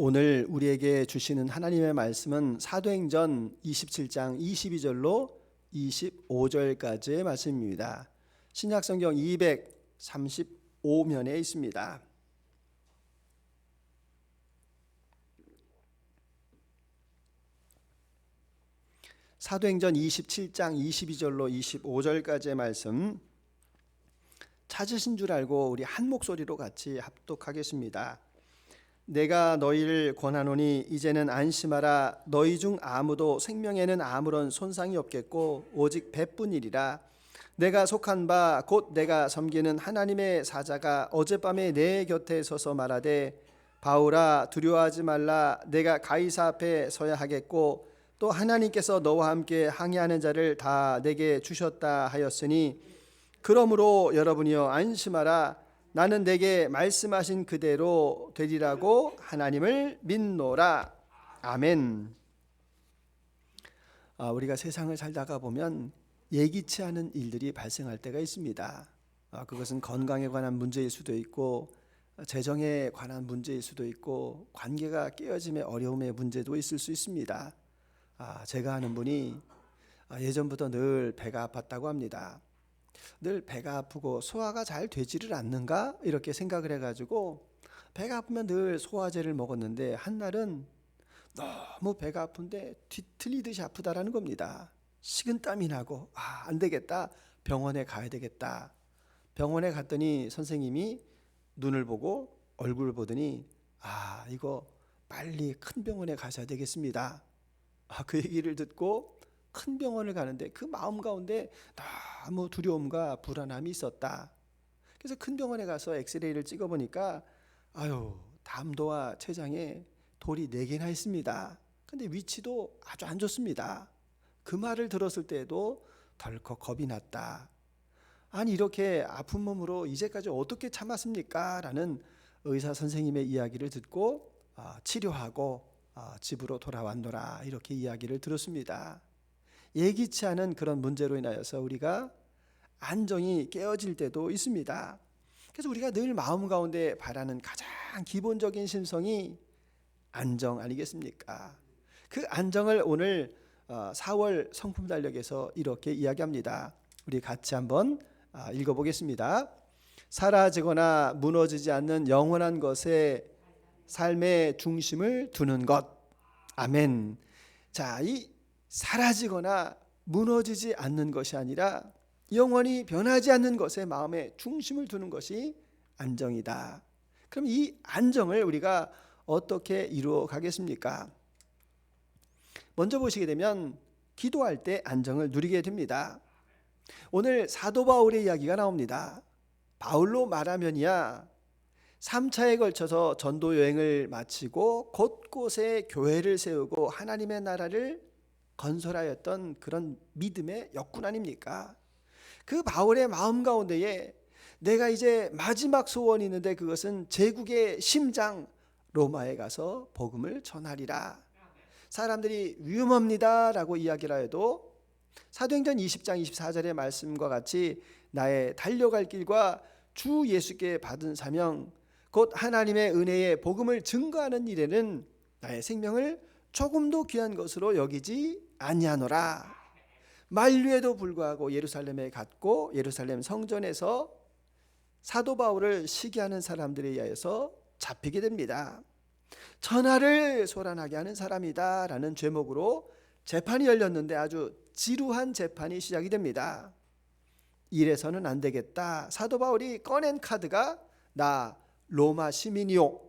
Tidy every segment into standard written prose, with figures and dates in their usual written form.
오늘 우리에게 주시는 하나님의 말씀은 사도행전 27장 22절로 25절까지의 말씀입니다. 신약성경 235면에 있습니다. 사도행전 27장 22절로 25절까지의 말씀 찾으신 줄 알고 우리 한 목소리로 같이 합독하겠습니다. 내가 너희를 권하노니 이제는 안심하라. 너희 중 아무도 생명에는 아무런 손상이 없겠고 오직 배뿐이리라. 내가 속한 바 곧 내가 섬기는 하나님의 사자가 어젯밤에 내 곁에 서서 말하되 바울아 두려워하지 말라. 내가 가이사 앞에 서야 하겠고 또 하나님께서 너와 함께 항해하는 자를 다 내게 주셨다 하였으니 그러므로 여러분이여 안심하라. 나는 내게 말씀하신 그대로 되리라고 하나님을 믿노라. 아멘. 우리가 세상을 살다가 보면 예기치 않은 일들이 발생할 때가 있습니다. 그것은 건강에 관한 문제일 수도 있고 재정에 관한 문제일 수도 있고 관계가 깨어짐의 어려움의 문제도 있을 수 있습니다. 제가 아는 분이 예전부터 늘 배가 아팠다고 합니다. 늘 배가 아프고 소화가 잘 되지를 않는가 이렇게 생각을 해가지고 배가 아프면 늘 소화제를 먹었는데 한날은 너무 배가 아픈데 뒤틀리듯이 아프다라는 겁니다. 식은땀이 나고 안 되겠다, 병원에 가야 되겠다. 병원에 갔더니 선생님이 눈을 보고 얼굴을 보더니 이거 빨리 큰 병원에 가셔야 되겠습니다. 그 얘기를 듣고 큰 병원을 가는데 그 마음 가운데 너무 두려움과 불안함이 있었다. 그래서 큰 병원에 가서 엑스레이를 찍어보니까 담도와 췌장에 돌이 4개나 있습니다. 근데 위치도 아주 안 좋습니다. 그 말을 들었을 때에도 덜컥 겁이 났다. 아니 이렇게 아픈 몸으로 이제까지 어떻게 참았습니까? 라는 의사 선생님의 이야기를 듣고 치료하고 집으로 돌아왔노라 이렇게 이야기를 들었습니다. 예기치 않은 그런 문제로 인하여서 우리가 안정이 깨어질 때도 있습니다. 그래서 우리가 늘 마음 가운데 바라는 가장 기본적인 심성이 안정 아니겠습니까? 그 안정을 오늘 4월 성품 달력에서 이렇게 이야기합니다. 우리 같이 한번 읽어보겠습니다. 사라지거나 무너지지 않는 영원한 것에 삶의 중심을 두는 것. 아멘. 자, 이 사라지거나 무너지지 않는 것이 아니라 영원히 변하지 않는 것에 마음의 중심을 두는 것이 안정이다. 그럼 이 안정을 우리가 어떻게 이루어 가겠습니까? 먼저 보시게 되면 기도할 때 안정을 누리게 됩니다. 오늘 사도 바울의 이야기가 나옵니다. 바울로 말하면이야 3차에 걸쳐서 전도 여행을 마치고 곳곳에 교회를 세우고 하나님의 나라를 건설하였던 그런 믿음의 역군 아닙니까? 그 바울의 마음 가운데에 내가 이제 마지막 소원이 있는데 그것은 제국의 심장 로마에 가서 복음을 전하리라. 사람들이 위험합니다 라고 이야기를 해도 사도행전 20장 24절의 말씀과 같이 나의 달려갈 길과 주 예수께 받은 사명 곧 하나님의 은혜의 복음을 증거하는 일에는 나의 생명을 조금도 귀한 것으로 여기지 아니하노라. 만류에도 불구하고 예루살렘에 갔고 예루살렘 성전에서 사도 바울을 시기하는 사람들에 의해서 잡히게 됩니다. 천하를 소란하게 하는 사람이다 라는 죄목으로 재판이 열렸는데 아주 지루한 재판이 시작이 됩니다. 이래서는 안 되겠다. 사도 바울이 꺼낸 카드가 나 로마 시민이요.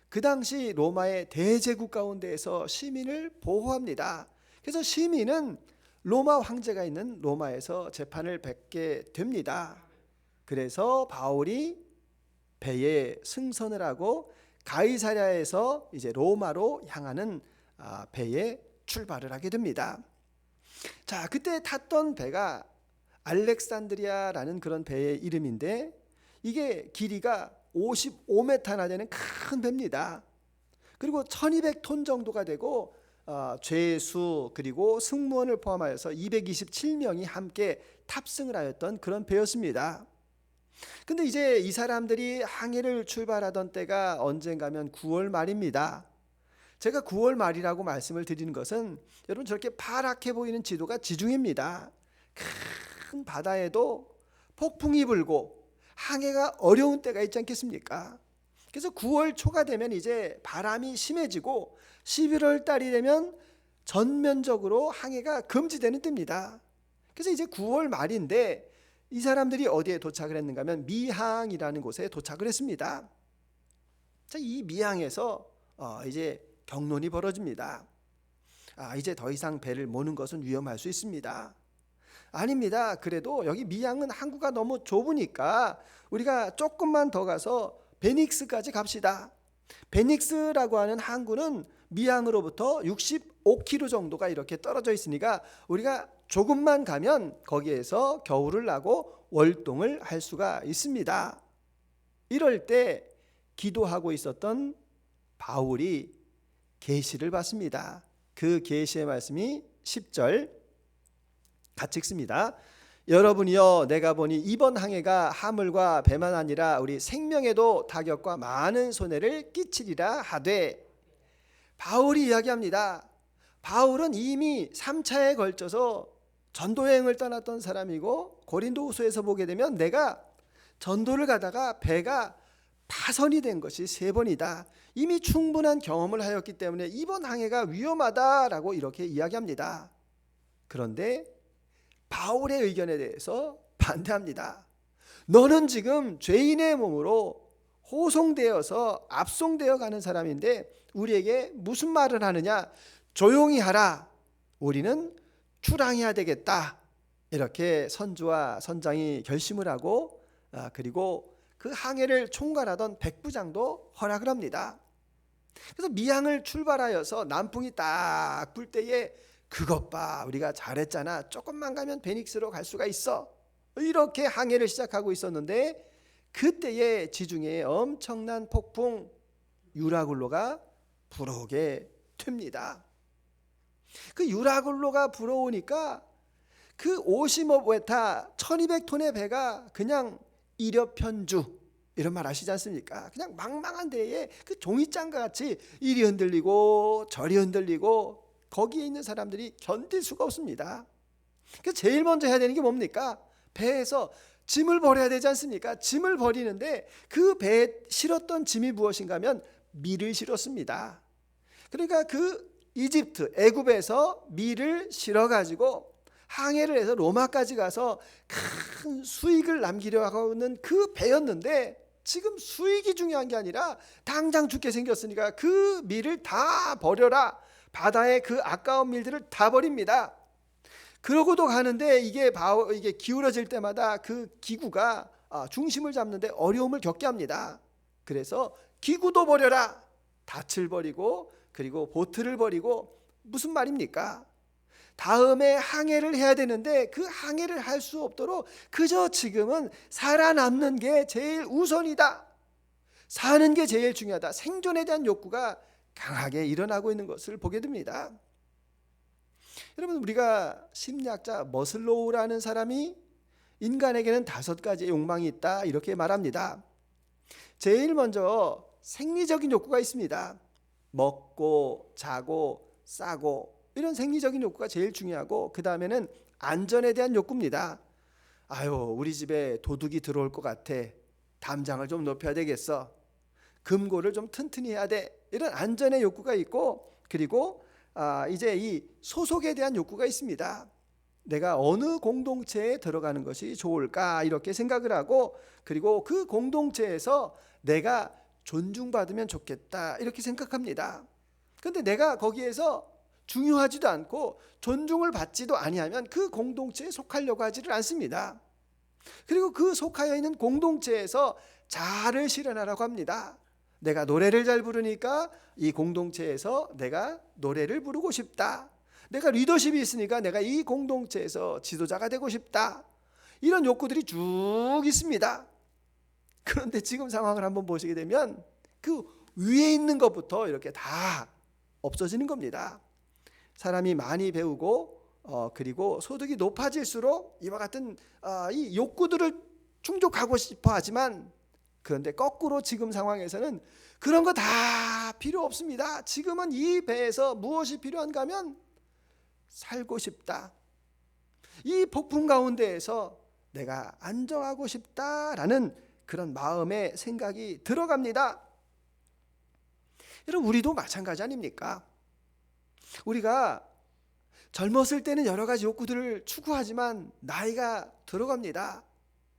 그 당시 로마의 대제국 가운데에서 시민을 보호합니다. 그래서 시민은 로마 황제가 있는 로마에서 재판을 받게 됩니다. 그래서 바울이 배에 승선을 하고 가이사랴에서 이제 로마로 향하는 배에 출발을 하게 됩니다. 자, 그때 탔던 배가 알렉산드리아라는 그런 배의 이름인데 이게 길이가 55m나 되는 큰 배입니다. 그리고 1200톤 정도가 되고 죄수 그리고 승무원을 포함하여서 227명이 함께 탑승을 하였던 그런 배였습니다. 근데 이제 이 사람들이 항해를 출발하던 때가 언젠가면 9월 말입니다. 제가 9월 말이라고 말씀을 드리는 것은 여러분 저렇게 파랗게 보이는 지도가 지중해입니다. 큰 바다에도 폭풍이 불고 항해가 어려운 때가 있지 않겠습니까? 그래서 9월 초가 되면 이제 바람이 심해지고 11월 달이 되면 전면적으로 항해가 금지되는 때입니다. 그래서 이제 9월 말인데 이 사람들이 어디에 도착을 했는가 하면 미항이라는 곳에 도착을 했습니다. 자, 이 미항에서 이제 경론이 벌어집니다. 이제 더 이상 배를 모는 것은 위험할 수 있습니다. 아닙니다. 그래도 여기 미항은 항구가 너무 좁으니까 우리가 조금만 더 가서 베닉스까지 갑시다. 베닉스라고 하는 항구는 미항으로부터 65km 정도가 이렇게 떨어져 있으니까 우리가 조금만 가면 거기에서 겨울을 나고 월동을 할 수가 있습니다. 이럴 때 기도하고 있었던 바울이 계시를 받습니다. 그 계시의 말씀이 10절 같이 읽습니다. 여러분이여, 내가 보니 이번 항해가 하물과 배만 아니라 우리 생명에도 타격과 많은 손해를 끼치리라 하되. 바울이 이야기합니다. 바울은 이미 3차에 걸쳐서 전도여행을 떠났던 사람이고, 고린도후서에서 보게 되면 내가 전도를 가다가 배가 파손이 된 것이 3번이다. 이미 충분한 경험을 하였기 때문에 이번 항해가 위험하다라고 이렇게 이야기합니다. 그런데 바울의 의견에 대해서 반대합니다. 너는 지금 죄인의 몸으로 호송되어서 압송되어 가는 사람인데 우리에게 무슨 말을 하느냐? 조용히 하라. 우리는 출항해야 되겠다. 이렇게 선주와 선장이 결심을 하고, 그리고 그 항해를 총괄하던 백부장도 허락을 합니다. 그래서 미항을 출발하여서 남풍이 딱 불 때에 그것 봐, 우리가 잘했잖아, 조금만 가면 베닉스로 갈 수가 있어, 이렇게 항해를 시작하고 있었는데 그때에 지중해에 엄청난 폭풍 유라굴로가 불어오게 됩니다. 그 유라굴로가 불어오니까 그 50뗏웨타 1200톤의 배가 그냥 일여편주, 이런 말 아시지 않습니까? 그냥 망망한 데에 그 종이장과 같이 이리 흔들리고 저리 흔들리고 거기에 있는 사람들이 견딜 수가 없습니다. 그래서 제일 먼저 해야 되는 게 뭡니까? 배에서 짐을 버려야 되지 않습니까? 짐을 버리는데 그 배에 실었던 짐이 무엇인가 하면 밀을 실었습니다. 그러니까 그 이집트, 애굽에서 밀을 실어가지고 항해를 해서 로마까지 가서 큰 수익을 남기려 하고 있는 그 배였는데 지금 수익이 중요한 게 아니라 당장 죽게 생겼으니까 그 밀을 다 버려라. 바다에 그 아까운 밀들을 다 버립니다. 그러고도 가는데 이게 기울어질 때마다 그 기구가 중심을 잡는데 어려움을 겪게 합니다. 그래서 기구도 버려라. 닻을 버리고 그리고 보트를 버리고, 무슨 말입니까? 다음에 항해를 해야 되는데 그 항해를 할 수 없도록 그저 지금은 살아남는 게 제일 우선이다. 사는 게 제일 중요하다. 생존에 대한 욕구가 강하게 일어나고 있는 것을 보게 됩니다. 여러분, 우리가 심리학자 머슬로우라는 사람이 인간에게는 5가지의 욕망이 있다 이렇게 말합니다. 제일 먼저 생리적인 욕구가 있습니다. 먹고 자고 싸고 이런 생리적인 욕구가 제일 중요하고, 그 다음에는 안전에 대한 욕구입니다. 우리 집에 도둑이 들어올 것 같아. 담장을 좀 높여야 되겠어. 금고를 좀 튼튼히 해야 돼. 이런 안전의 욕구가 있고, 그리고 이제 이 소속에 대한 욕구가 있습니다. 내가 어느 공동체에 들어가는 것이 좋을까 이렇게 생각을 하고, 그리고 그 공동체에서 내가 존중받으면 좋겠다 이렇게 생각합니다. 그런데 내가 거기에서 중요하지도 않고 존중을 받지도 아니하면 그 공동체에 속하려고 하지를 않습니다. 그리고 그 속하여 있는 공동체에서 자아를 실현하라고 합니다. 내가 노래를 잘 부르니까 이 공동체에서 내가 노래를 부르고 싶다. 내가 리더십이 있으니까 내가 이 공동체에서 지도자가 되고 싶다. 이런 욕구들이 쭉 있습니다. 그런데 지금 상황을 한번 보시게 되면 그 위에 있는 것부터 이렇게 다 없어지는 겁니다. 사람이 많이 배우고 그리고 소득이 높아질수록 이와 같은 이 욕구들을 충족하고 싶어 하지만, 그런데 거꾸로 지금 상황에서는 그런 거 다 필요 없습니다. 지금은 이 배에서 무엇이 필요한가 하면 살고 싶다. 이 폭풍 가운데에서 내가 안정하고 싶다라는 그런 마음의 생각이 들어갑니다. 여러분, 우리도 마찬가지 아닙니까? 우리가 젊었을 때는 여러 가지 욕구들을 추구하지만 나이가 들어갑니다.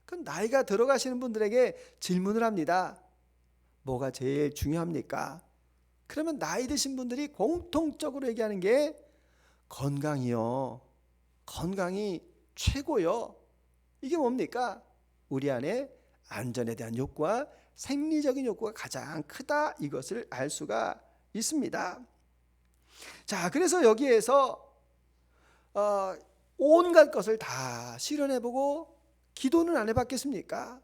그 나이가 들어가시는 분들에게 질문을 합니다. 뭐가 제일 중요합니까? 그러면 나이 드신 분들이 공통적으로 얘기하는 게 건강이요. 건강이 최고요. 이게 뭡니까? 우리 안에 안전에 대한 욕구와 생리적인 욕구가 가장 크다, 이것을 알 수가 있습니다. 자, 그래서 여기에서 온갖 것을 다 실현해보고 기도는 안 해봤겠습니까?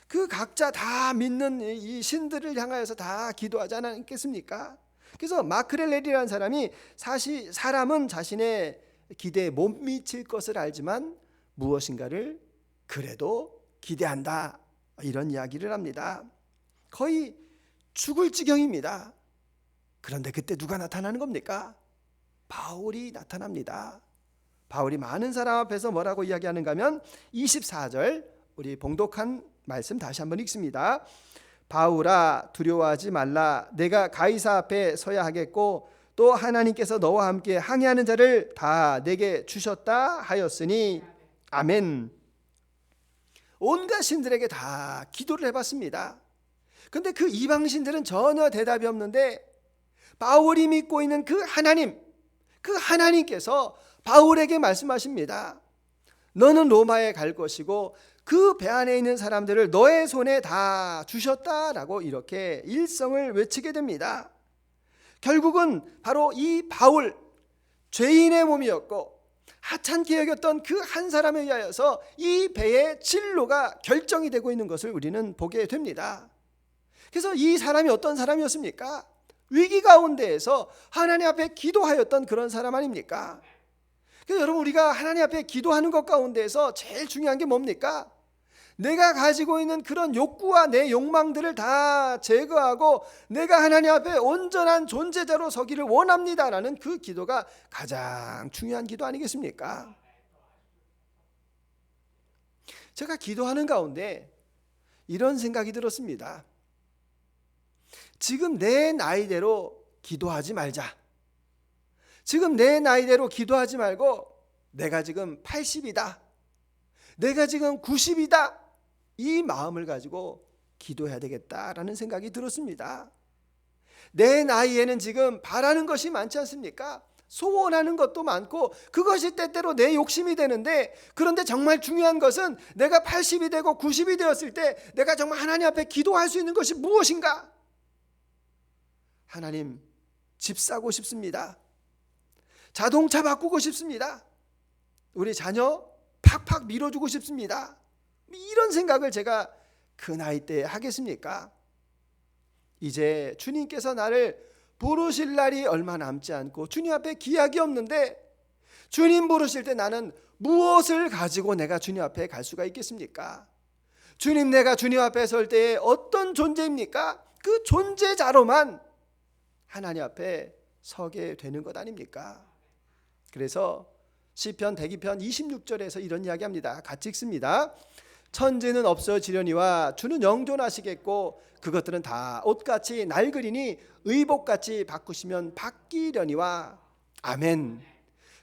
그 각자 다 믿는 이 신들을 향하여서 다 기도하지 않았겠습니까? 그래서 마크렐렐이라는 사람이 사람은 자신의 기대에 못 미칠 것을 알지만 무엇인가를 그래도 기대한다, 이런 이야기를 합니다. 거의 죽을 지경입니다. 그런데 그때 누가 나타나는 겁니까? 바울이 나타납니다. 바울이 많은 사람 앞에서 뭐라고 이야기하는가 하면 24절, 우리 봉독한 말씀 다시 한번 읽습니다. 바울아, 두려워하지 말라. 내가 가이사 앞에 서야 하겠고 또 하나님께서 너와 함께 항해하는 자를 다 내게 주셨다 하였으니 아멘. 온갖 신들에게 다 기도를 해봤습니다. 그런데 그 이방 신들은 전혀 대답이 없는데 바울이 믿고 있는 그 하나님께서 바울에게 말씀하십니다. 너는 로마에 갈 것이고 그 배 안에 있는 사람들을 너의 손에 다 주셨다라고 이렇게 일성을 외치게 됩니다. 결국은 바로 이 바울, 죄인의 몸이었고 하찮게 여겼던 그 한 사람에 의하여서 이 배의 진로가 결정이 되고 있는 것을 우리는 보게 됩니다. 그래서 이 사람이 어떤 사람이었습니까? 위기 가운데에서 하나님 앞에 기도하였던 그런 사람 아닙니까? 그래서 여러분, 우리가 하나님 앞에 기도하는 것 가운데에서 제일 중요한 게 뭡니까? 내가 가지고 있는 그런 욕구와 내 욕망들을 다 제거하고 내가 하나님 앞에 온전한 존재자로 서기를 원합니다라는 그 기도가 가장 중요한 기도 아니겠습니까? 제가 기도하는 가운데 이런 생각이 들었습니다. 지금 내 나이대로 기도하지 말자. 지금 내 나이대로 기도하지 말고 내가 지금 80이다. 내가 지금 90이다. 이 마음을 가지고 기도해야 되겠다라는 생각이 들었습니다. 내 나이에는 지금 바라는 것이 많지 않습니까? 소원하는 것도 많고 그것이 때때로 내 욕심이 되는데, 그런데 정말 중요한 것은 내가 80이 되고 90이 되었을 때 내가 정말 하나님 앞에 기도할 수 있는 것이 무엇인가? 하나님, 집 사고 싶습니다. 자동차 바꾸고 싶습니다. 우리 자녀 팍팍 밀어주고 싶습니다. 이런 생각을 제가 그 나이 때 하겠습니까? 이제 주님께서 나를 부르실 날이 얼마 남지 않고 주님 앞에 기약이 없는데 주님 부르실 때 나는 무엇을 가지고 내가 주님 앞에 갈 수가 있겠습니까? 주님, 내가 주님 앞에 설 때에 어떤 존재입니까? 그 존재자로만 하나님 앞에 서게 되는 것 아닙니까? 그래서 시편 102편 26절에서 이런 이야기합니다. 같이 읽습니다. 천지는 없어지려니와 주는 영존하시겠고 그것들은 다 옷같이 낡으리니 의복같이 바꾸시면 바뀌려니와 아멘.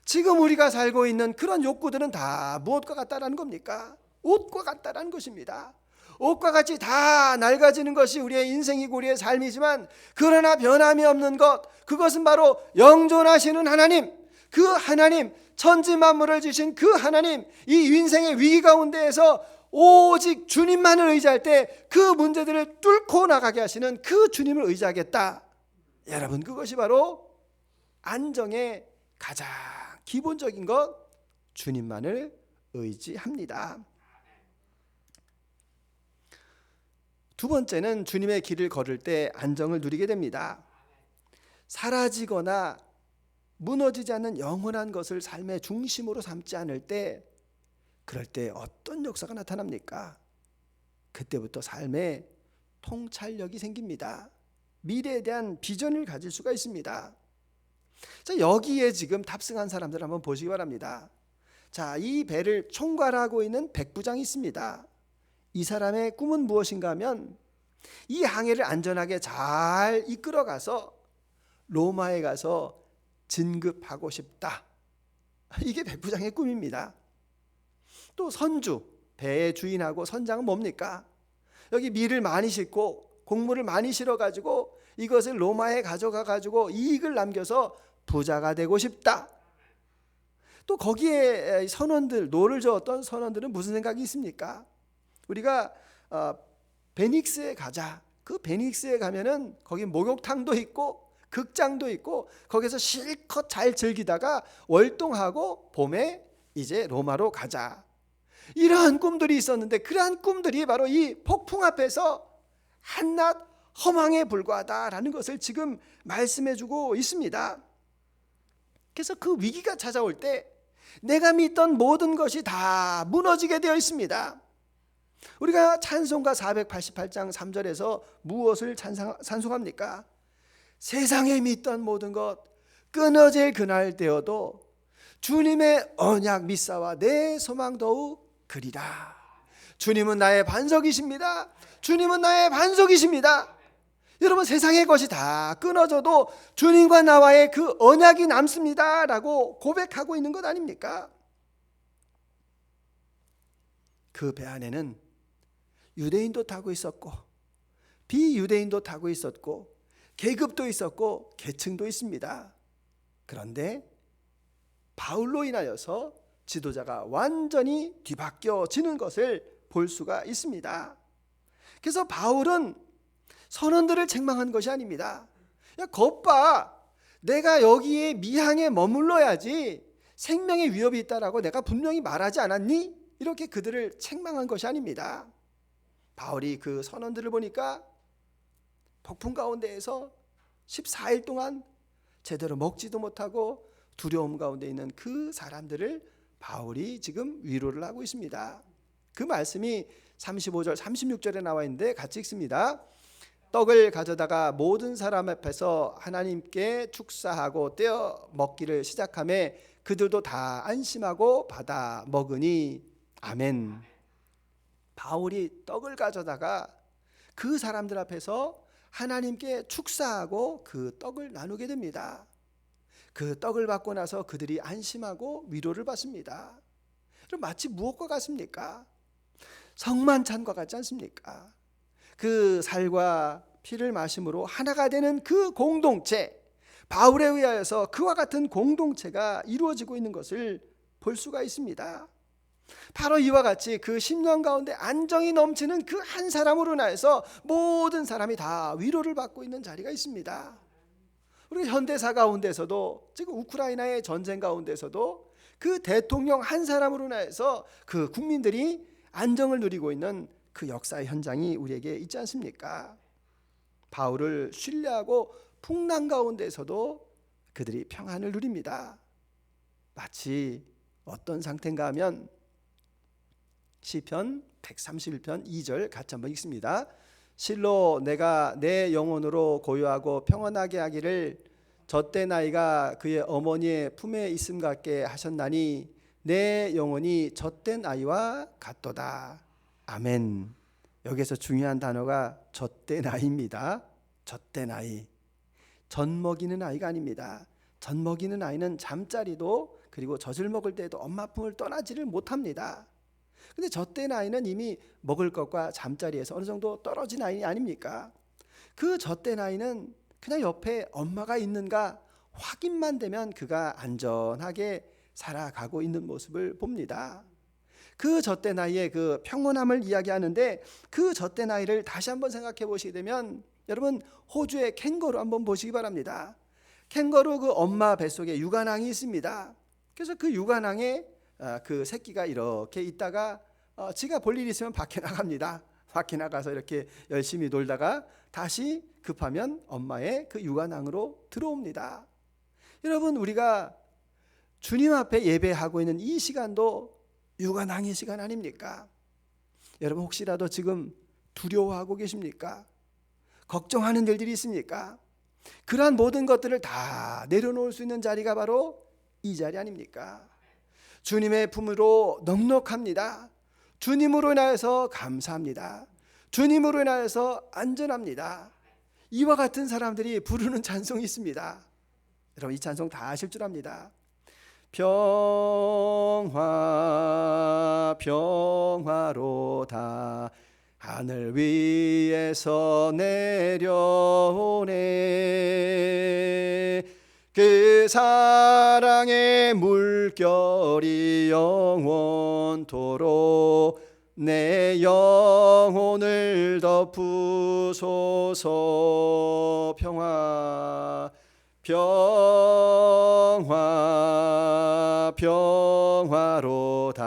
지금 우리가 살고 있는 그런 욕구들은 다 무엇과 같다라는 겁니까? 옷과 같다라는 것입니다. 옷과 같이 다 낡아지는 것이 우리의 인생이고 우리의 삶이지만, 그러나 변함이 없는 것, 그것은 바로 영존하시는 하나님, 그 하나님, 천지 만물을 지신 그 하나님, 이 인생의 위기 가운데에서 오직 주님만을 의지할 때 그 문제들을 뚫고 나가게 하시는 그 주님을 의지하겠다. 여러분, 그것이 바로 안정의 가장 기본적인 것, 주님만을 의지합니다. 두 번째는 주님의 길을 걸을 때 안정을 누리게 됩니다. 사라지거나 무너지지 않는 영원한 것을 삶의 중심으로 삼지 않을 때, 그럴 때 어떤 역사가 나타납니까? 그때부터 삶에 통찰력이 생깁니다. 미래에 대한 비전을 가질 수가 있습니다. 자, 여기에 지금 탑승한 사람들 한번 보시기 바랍니다. 자, 이 배를 총괄하고 있는 백부장이 있습니다. 이 사람의 꿈은 무엇인가 하면 이 항해를 안전하게 잘 이끌어가서 로마에 가서 진급하고 싶다. 이게 백부장의 꿈입니다. 또 선주, 배의 주인하고 선장은 뭡니까? 여기 밀을 많이 싣고 곡물을 많이 실어가지고 이것을 로마에 가져가가지고 이익을 남겨서 부자가 되고 싶다. 또 거기에 선원들, 노를 저었던 선원들은 무슨 생각이 있습니까? 우리가 베닉스에 가자. 그 베닉스에 가면은 거기 목욕탕도 있고 극장도 있고 거기서 실컷 잘 즐기다가 월동하고 봄에 이제 로마로 가자. 이러한 꿈들이 있었는데 그러한 꿈들이 바로 이 폭풍 앞에서 한낱 허망에 불과하다라는 것을 지금 말씀해주고 있습니다. 그래서 그 위기가 찾아올 때 내가 믿던 모든 것이 다 무너지게 되어 있습니다. 우리가 찬송가 488장 3절에서 무엇을 찬송합니까? 세상에 믿던 모든 것 끊어질 그날 되어도 주님의 언약 믿사와 내 소망 더욱 그리라. 주님은 나의 반석이십니다. 주님은 나의 반석이십니다. 여러분, 세상의 것이 다 끊어져도 주님과 나와의 그 언약이 남습니다 라고 고백하고 있는 것 아닙니까? 그 배 안에는 유대인도 타고 있었고 비유대인도 타고 있었고 계급도 있었고 계층도 있습니다. 그런데 바울로 인하여서 지도자가 완전히 뒤바뀌어지는 것을 볼 수가 있습니다. 그래서 바울은 선원들을 책망한 것이 아닙니다. 야, 겉봐, 내가 여기에 미항에 머물러야지 생명의 위협이 있다라고 내가 분명히 말하지 않았니? 이렇게 그들을 책망한 것이 아닙니다. 바울이 그 선원들을 보니까 폭풍 가운데에서 14일 동안 제대로 먹지도 못하고 두려움 가운데 있는 그 사람들을 바울이 지금 위로를 하고 있습니다. 그 말씀이 35절 36절에 나와 있는데 같이 읽습니다. 떡을 가져다가 모든 사람 앞에서 하나님께 축사하고 떼어 먹기를 시작하며 그들도 다 안심하고 받아 먹으니 아멘. 바울이 떡을 가져다가 그 사람들 앞에서 하나님께 축사하고 그 떡을 나누게 됩니다. 그 떡을 받고 나서 그들이 안심하고 위로를 받습니다. 그럼 마치 무엇과 같습니까? 성만찬과 같지 않습니까? 그 살과 피를 마심으로 하나가 되는 그 공동체, 바울에 의하여서 그와 같은 공동체가 이루어지고 있는 것을 볼 수가 있습니다. 바로 이와 같이 그 10년 가운데 안정이 넘치는 그 한 사람으로 인하여서 모든 사람이 다 위로를 받고 있는 자리가 있습니다. 우리 현대사 가운데서도 지금 우크라이나의 전쟁 가운데서도 그 대통령 한 사람으로 인하여서 그 국민들이 안정을 누리고 있는 그 역사의 현장이 우리에게 있지 않습니까? 바울을 신뢰하고 풍랑 가운데서도 그들이 평안을 누립니다. 마치 어떤 상태인가 하면 시편 131편 2절 같이 한번 읽습니다. 실로 내가 내 영혼으로 고요하고 평안하게 하기를 젖된 아이가 그의 어머니의 품에 있음 같게 하셨나니 내 영혼이 젖된 아이와 같도다. 아멘. 여기서 중요한 단어가 젖된 아이입니다. 젖된 아이. 젖 먹이는 아이가 아닙니다. 젖 먹이는 아이는 잠자리도 그리고 젖을 먹을 때에도 엄마 품을 떠나지를 못합니다. 근데 젖된 아이는 이미 먹을 것과 잠자리에서 어느 정도 떨어진 아이 아닙니까? 그 젖된 아이는 그냥 옆에 엄마가 있는가 확인만 되면 그가 안전하게 살아가고 있는 모습을 봅니다. 그 젖된 아이의 그 평온함을 이야기하는데 그 젖된 아이를 다시 한번 생각해 보시게 되면 여러분 호주의 캥거루 한번 보시기 바랍니다. 캥거루 그 엄마 뱃속에 육아낭이 있습니다. 그래서 그 육아낭에 그 새끼가 이렇게 있다가 지가 볼 일 있으면 밖에 나갑니다. 밖에 나가서 이렇게 열심히 놀다가 다시 급하면 엄마의 그 육아낭으로 들어옵니다. 여러분 우리가 주님 앞에 예배하고 있는 이 시간도 육아낭의 시간 아닙니까? 여러분 혹시라도 지금 두려워하고 계십니까? 걱정하는 일들이 있습니까? 그러한 모든 것들을 다 내려놓을 수 있는 자리가 바로 이 자리 아닙니까? 주님의 품으로 넉넉합니다. 주님으로 인하여서 감사합니다. 주님으로 인하여서 안전합니다. 이와 같은 사람들이 부르는 찬송이 있습니다. 여러분, 이 찬송 다 아실 줄 압니다. 평화 평화로다 하늘 위에서 내려오네. 그 사랑의 물결이 영원토록 내 영혼을 덮으소서. 평화 평화 평화로다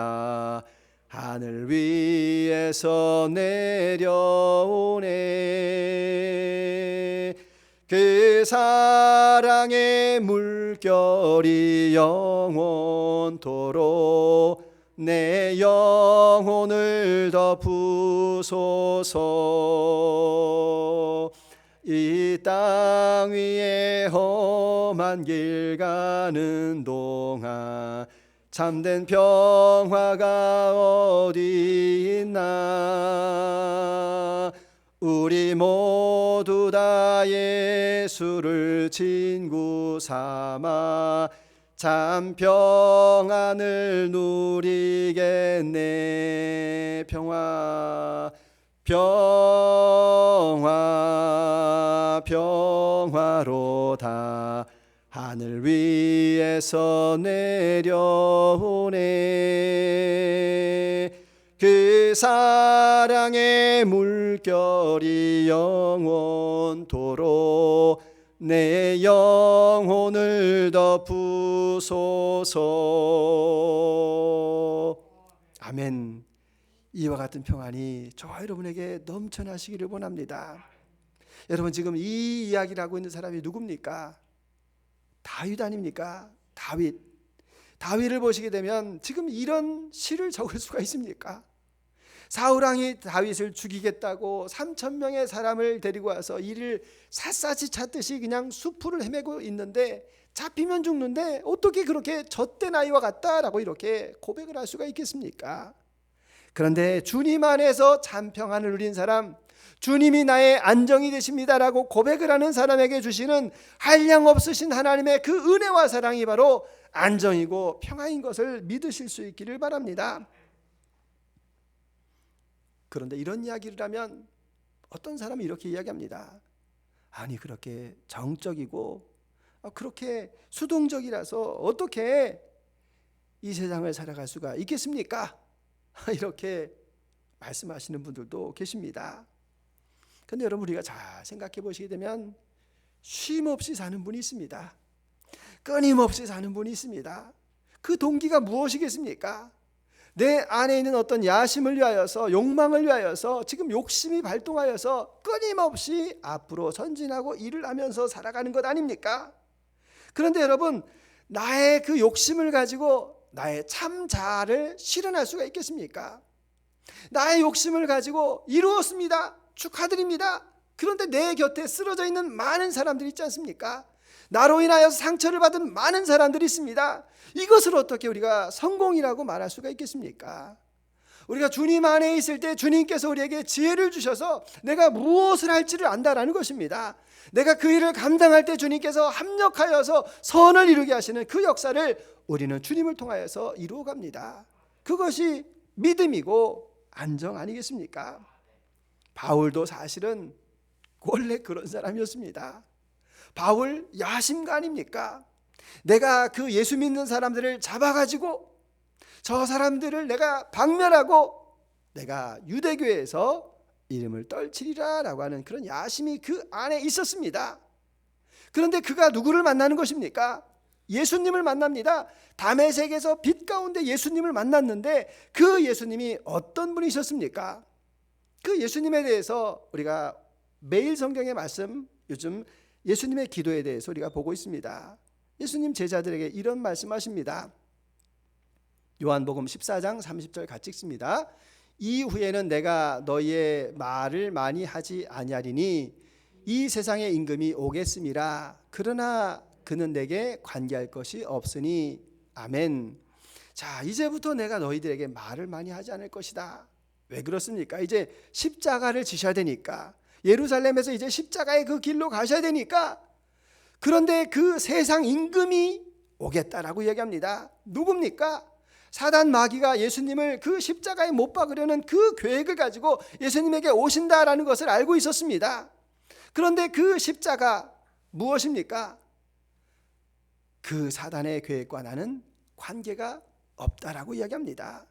하늘 위에서 내려오네. 그 사랑의 물결이 영원토록 내 영혼을 덮으소서. 이 땅 위에 험한 길 가는 동안 참된 평화가 어디 있나. 우리 모두 다 예수를 친구 삼아 참 평안을 누리겠네. 평화 평화 평화로다 하늘 위에서 내려오네. 그 사랑의 물결이 영원토록 내 영혼을 덮으소서. 아멘. 이와 같은 평안이 저와 여러분에게 넘쳐나시기를 원합니다. 여러분, 지금 이 이야기를 하고 있는 사람이 누굽니까? 다윗 아닙니까? 다윗을 보시게 되면 지금 이런 시를 적을 수가 있습니까? 사울왕이 다윗을 죽이겠다고 3,000명의 사람을 데리고 와서 이를 샅샅이 찾듯이 그냥 수풀을 헤매고 있는데 잡히면 죽는데 어떻게 그렇게 젖된 아이와 같다라고 이렇게 고백을 할 수가 있겠습니까? 그런데 주님 안에서 참 평안을 누린 사람, 주님이 나의 안정이 되십니다라고 고백을 하는 사람에게 주시는 한량없으신 하나님의 그 은혜와 사랑이 바로 안정이고 평안인 것을 믿으실 수 있기를 바랍니다. 그런데 이런 이야기를 하면 어떤 사람이 이렇게 이야기합니다. 아니, 그렇게 정적이고 그렇게 수동적이라서 어떻게 이 세상을 살아갈 수가 있겠습니까? 이렇게 말씀하시는 분들도 계십니다. 그런데 여러분, 우리가 잘 생각해 보시게 되면 쉼없이 사는 분이 있습니다. 끊임없이 사는 분이 있습니다. 그 동기가 무엇이겠습니까? 내 안에 있는 어떤 야심을 위하여서, 욕망을 위하여서 지금 욕심이 발동하여서 끊임없이 앞으로 전진하고 일을 하면서 살아가는 것 아닙니까? 그런데 여러분, 나의 그 욕심을 가지고 나의 참 자아를 실현할 수가 있겠습니까? 나의 욕심을 가지고 이루었습니다. 축하드립니다. 그런데 내 곁에 쓰러져 있는 많은 사람들이 있지 않습니까? 나로 인하여서 상처를 받은 많은 사람들이 있습니다. 이것을 어떻게 우리가 성공이라고 말할 수가 있겠습니까? 우리가 주님 안에 있을 때 주님께서 우리에게 지혜를 주셔서 내가 무엇을 할지를 안다라는 것입니다. 내가 그 일을 감당할 때 주님께서 합력하여서 선을 이루게 하시는 그 역사를 우리는 주님을 통하여서 이루어갑니다. 그것이 믿음이고 안정 아니겠습니까? 바울도 사실은 원래 그런 사람이었습니다. 바울 야심가 아닙니까? 내가 그 예수 믿는 사람들을 잡아가지고 저 사람들을 내가 박멸하고 내가 유대교에서 이름을 떨치리라 라고 하는 그런 야심이 그 안에 있었습니다. 그런데 그가 누구를 만나는 것입니까? 예수님을 만납니다. 다메섹에서 빛 가운데 예수님을 만났는데 그 예수님이 어떤 분이셨습니까? 그 예수님에 대해서 우리가 매일 성경의 말씀, 요즘 예수님의 기도에 대해서 우리가 보고 있습니다. 예수님 제자들에게 이런 말씀하십니다. 요한복음 14장 30절 같이 읽습니다. 이후에는 내가 너희의 말을 많이 하지 아니하리니 이 세상의 임금이 오겠음이라. 그러나 그는 내게 관계할 것이 없으니. 아멘. 자, 이제부터 내가 너희들에게 말을 많이 하지 않을 것이다. 왜 그렇습니까? 이제 십자가를 지셔야 되니까, 예루살렘에서 이제 십자가의 그 길로 가셔야 되니까. 그런데 그 세상 임금이 오겠다라고 이야기합니다. 누굽니까? 사단 마귀가 예수님을 그 십자가에 못 박으려는 그 계획을 가지고 예수님에게 오신다라는 것을 알고 있었습니다. 그런데 그 십자가 무엇입니까? 그 사단의 계획과 나는 관계가 없다라고 이야기합니다.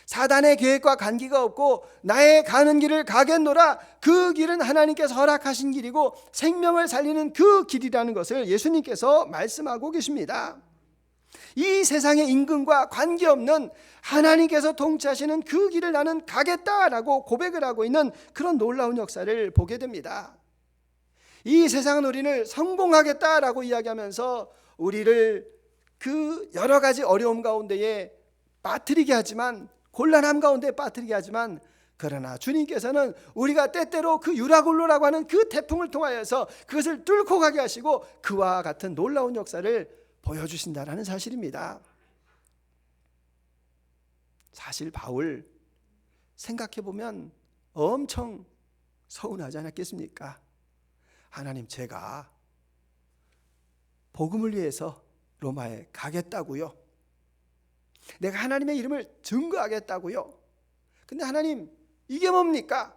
사단의 계획과 관계가 없고 나의 가는 길을 가겠노라. 그 길은 하나님께서 허락하신 길이고 생명을 살리는 그 길이라는 것을 예수님께서 말씀하고 계십니다. 이 세상의 임금과 관계없는 하나님께서 통치하시는 그 길을 나는 가겠다라고 고백을 하고 있는 그런 놀라운 역사를 보게 됩니다. 이 세상은 우리를 성공하겠다라고 이야기하면서 우리를 그 여러 가지 어려움 가운데에 빠뜨리게 하지만, 곤란함 가운데 빠뜨리게 하지만, 그러나 주님께서는 우리가 때때로 그 유라굴로라고 하는 그 태풍을 통하여서 그것을 뚫고 가게 하시고 그와 같은 놀라운 역사를 보여주신다라는 사실입니다. 사실 바울 생각해보면 엄청 서운하지 않았겠습니까? 하나님, 제가 복음을 위해서 로마에 가겠다고요. 내가 하나님의 이름을 증거하겠다고요. 근데 하나님, 이게 뭡니까?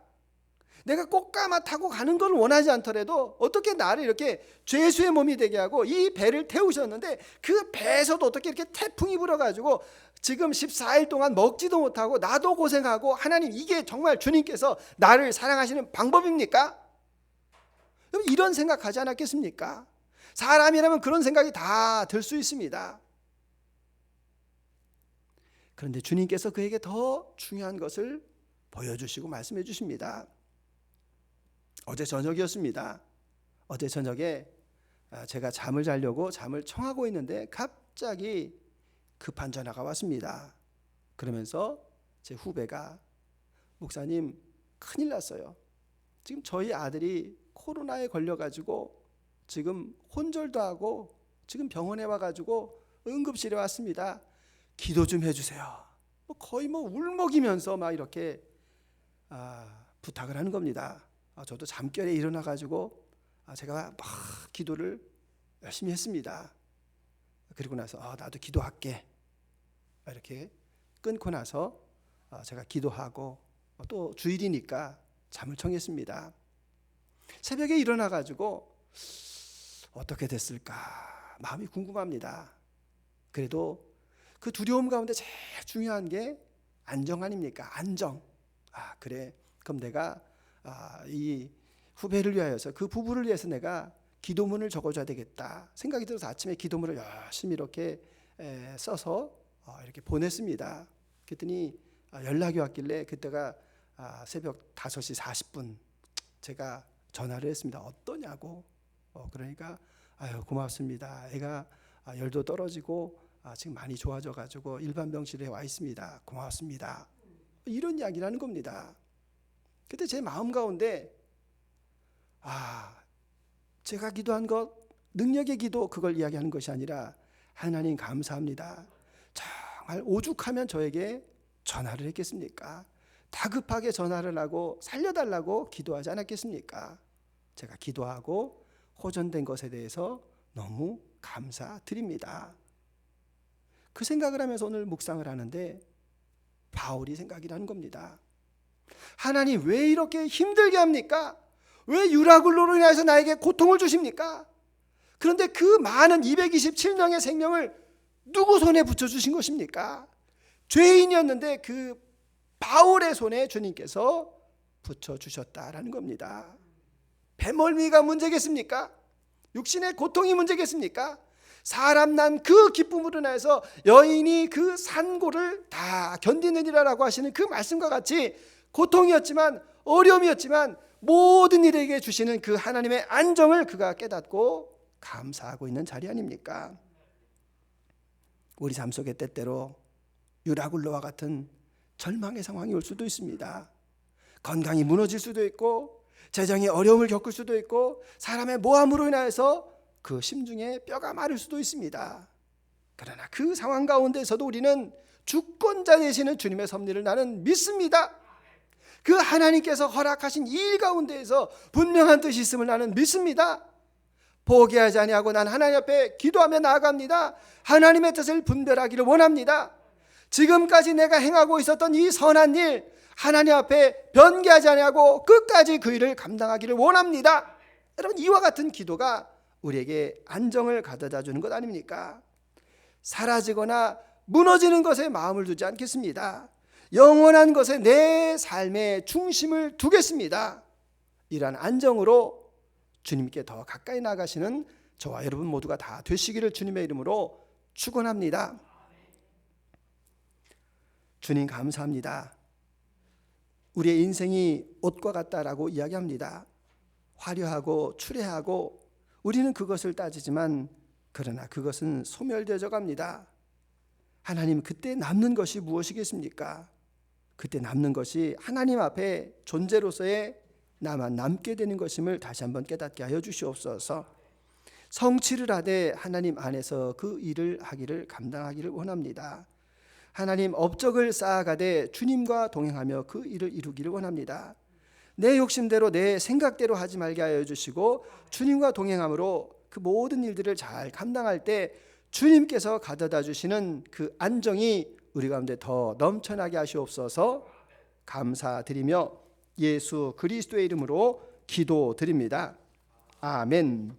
내가 꽃가마 타고 가는 걸 원하지 않더라도 어떻게 나를 이렇게 죄수의 몸이 되게 하고 이 배를 태우셨는데 그 배에서도 어떻게 이렇게 태풍이 불어가지고 지금 14일 동안 먹지도 못하고 나도 고생하고, 하나님, 이게 정말 주님께서 나를 사랑하시는 방법입니까? 이런 생각하지 않았겠습니까? 사람이라면 그런 생각이 다 들 수 있습니다. 그런데 주님께서 그에게 더 중요한 것을 보여주시고 말씀해 주십니다. 어제 저녁이었습니다. 어제 저녁에 제가 잠을 자려고 잠을 청하고 있는데 갑자기 급한 전화가 왔습니다. 그러면서 제 후배가, 목사님, 큰일 났어요. 지금 저희 아들이 코로나에 걸려가지고 지금 혼절도 하고 지금 병원에 와가지고 응급실에 왔습니다. 기도 좀 해주세요. 거의 울먹이면서 막 이렇게 부탁을 하는 겁니다. 저도 잠결에 일어나가지고 제가 막 기도를 열심히 했습니다. 그리고 나서 나도 기도할게 이렇게 끊고 나서 제가 기도하고 또 주일이니까 잠을 청했습니다. 새벽에 일어나가지고 어떻게 됐을까 마음이 궁금합니다. 그래도 그 두려움 가운데 제일 중요한 게 안정 아닙니까? 안정. 그래, 그럼 내가 이 후배를 위하여서, 그 부부를 위해서 내가 기도문을 적어줘야 되겠다 생각이 들어서 아침에 기도문을 열심히 이렇게 써서 이렇게 보냈습니다. 그랬더니 연락이 왔길래 그때가 새벽 5시 40분 제가 전화를 했습니다. 어떠냐고. 그러니까 고맙습니다. 애가 열도 떨어지고 지금 많이 좋아져가지고 일반 병실에 와 있습니다. 고맙습니다. 이런 이야기를 하는 겁니다. 그때 제 마음 가운데 제가 기도한 것, 능력의 기도, 그걸 이야기하는 것이 아니라, 하나님 감사합니다. 정말 오죽하면 저에게 전화를 했겠습니까? 다급하게 전화를 하고 살려달라고 기도하지 않았겠습니까? 제가 기도하고 호전된 것에 대해서 너무 감사드립니다. 그 생각을 하면서 오늘 묵상을 하는데 바울이 생각이 나는 겁니다. 하나님, 왜 이렇게 힘들게 합니까? 왜 유라굴로로 인해서 나에게 고통을 주십니까? 그런데 그 많은 227명의 생명을 누구 손에 붙여주신 것입니까? 죄인이었는데 그 바울의 손에 주님께서 붙여주셨다라는 겁니다. 배멀미가 문제겠습니까? 육신의 고통이 문제겠습니까? 사람 난 그 기쁨으로 인해서 여인이 그 산고를 다 견디느니라라고 하시는 그 말씀과 같이 고통이었지만, 어려움이었지만 모든 일에게 주시는 그 하나님의 안정을 그가 깨닫고 감사하고 있는 자리 아닙니까? 우리 삶 속에 때때로 유라굴로와 같은 절망의 상황이 올 수도 있습니다. 건강이 무너질 수도 있고 재정의 어려움을 겪을 수도 있고 사람의 모함으로 인하여서 그 심중에 뼈가 마를 수도 있습니다. 그러나 그 상황 가운데서도 우리는 주권자 되시는 주님의 섭리를 나는 믿습니다. 그 하나님께서 허락하신 이 일 가운데에서 분명한 뜻이 있음을 나는 믿습니다. 포기하지 아니하고 난 하나님 앞에 기도하며 나아갑니다. 하나님의 뜻을 분별하기를 원합니다. 지금까지 내가 행하고 있었던 이 선한 일 하나님 앞에 변개하지 아니하고 끝까지 그 일을 감당하기를 원합니다. 여러분, 이와 같은 기도가 우리에게 안정을 가져다 주는 것 아닙니까? 사라지거나 무너지는 것에 마음을 두지 않겠습니다. 영원한 것에 내 삶의 중심을 두겠습니다. 이러한 안정으로 주님께 더 가까이 나가시는 저와 여러분 모두가 다 되시기를 주님의 이름으로 축원합니다. 주님 감사합니다. 우리의 인생이 옷과 같다라고 이야기합니다. 화려하고 추레하고 우리는 그것을 따지지만 그러나 그것은 소멸되어 갑니다. 하나님, 그때 남는 것이 무엇이겠습니까? 그때 남는 것이 하나님 앞에 존재로서의 나만 남게 되는 것임을 다시 한번 깨닫게 하여 주시옵소서. 성취를 하되 하나님 안에서 그 일을 하기를 감당하기를 원합니다. 하나님, 업적을 쌓아가되 주님과 동행하며 그 일을 이루기를 원합니다. 내 욕심대로 내 생각대로 하지 말게 하여 주시고 주님과 동행함으로 그 모든 일들을 잘 감당할 때 주님께서 가져다 주시는 그 안정이 우리 가운데 더 넘쳐나게 하시옵소서. 감사드리며 예수 그리스도의 이름으로 기도드립니다. 아멘.